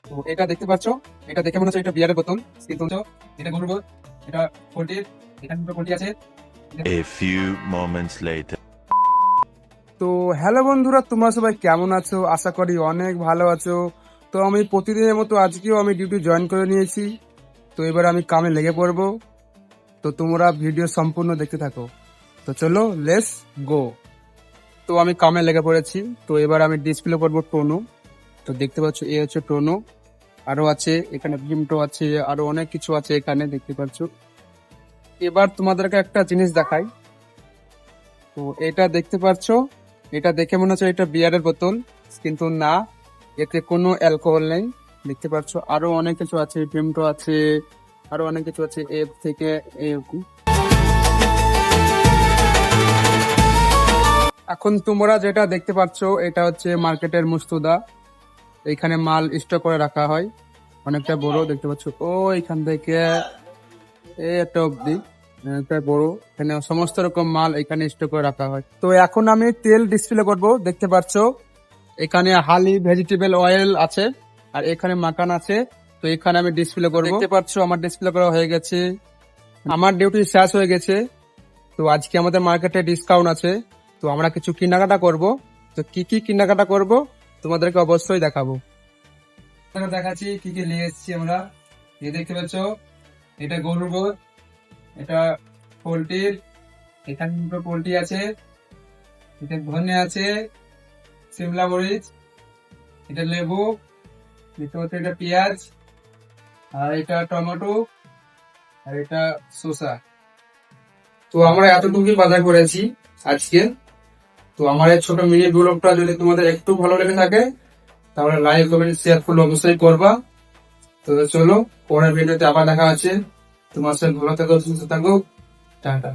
তো এটা দেখতে পাচ্ছ, এটা দেখে মনে হচ্ছে এটা বিয়ারের বোতল, কিন্তু এটা গরুর বোতল, এটা পোল্ট্রির, এখানে দুটো পোল্ট্রি আছে। A few moments later. তো হ্যালো বন্ধুরা, তোমরা সবাই কেমন আছো? আশা করি অনেক ভালো আছো। তো আমি প্রতিদিনের মতো আজকেও আমি ডিউটি জয়েন করে নিয়েছি। তো এবার আমি কামে লেগে পড়বো। তো তোমরা ভিডিও সম্পূর্ণ দেখতে থাকো। তো চলো, লেটস গো। তো আমি কামে লেগে পড়েছি। তো এবার আমি ডিসপ্লে করবো টোনো। তো দেখতে পাচ্ছ, এ হচ্ছে টোনো। আরো আছে এখানে, ভিমটো আছে, আরো অনেক কিছু আছে এখানে দেখতে পাচ্ছ। এবার তোমাদেরকে একটা জিনিস দেখাই। তো এটা দেখতে পাচ্ছ, এটা দেখে মনে হচ্ছে এটা বিয়ারের বোতল, কিন্তু না, এতে কোনো অ্যালকোহল নেই। দেখতে পাচ্ছ আরো অনেক কিছু আছে, ভিমটো আছে, আরো অনেক কিছু আছে এর থেকে। এখন তোমরা যেটা দেখতে পাচ্ছ, এটা হচ্ছে মার্কেটের মুস্তুদা। এইখানে মাল স্টক করে রাখা হয়, অনেকটা বড় দেখতে পাচ্ছ। ও এইখান থেকে একটা অব্দি একটা বড়, এখানে সমস্ত রকম মাল এখানে স্টক করে রাখা হয়। তো এখন আমি তেল ডিসপ্লে করব। দেখতে পাচ্ছ এখানে হালি ভেজিটেবল অয়েল আছে, আর এখানে মাখান আছে। তো এখানে আমি ডিসপ্লে করব। দেখতে পাচ্ছ আমার ডিসপ্লে করা হয়ে গেছে, আমার ডিউটি শেষ হয়ে গেছে। তো আজকে আমাদের মার্কেটে ডিসকাউন্ট আছে, তো আমরা কিছু কেনাকাটা করব। তো কি কি কেনাকাটা করব তোমাদেরকে অবশ্যই দেখাবো। দেখাচ্ছি কি কি নিয়ে এসেছি আমরা। এই দেখতে পাচ্ছ, এটা গরুর গোড়, এটা পোল্ট্রির, এখানে দুটো পোল্ট্রি আছে, এটা ধনে আছে, সিমলা মরিচ, এটা লেবু, দেখতে পাচ্ছ এটা পেঁয়াজ, আর এটা টমেটো, আর এটা শসা। তো আমরা এতটুকুই বাজার করেছি আজকে। তো আমার এই ছোট মিনি ব্লগটা যদি তোমাদের একটু ভালো লেগে থাকে, তাহলে লাইক কমেন্ট শেয়ার ফুল অবশ্যই করবা। তো চলো, পরের ভিডিওতে আবার দেখা আছে। তোমার সাথে ভালো থাকো, সুস্থ থাকো, টাটা।